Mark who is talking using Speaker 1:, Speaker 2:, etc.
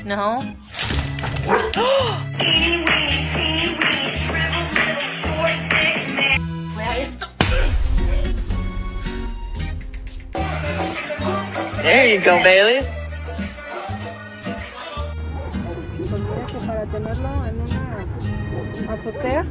Speaker 1: No? There you go, Bailey.
Speaker 2: Pues mira que para tenerlo en una azotea.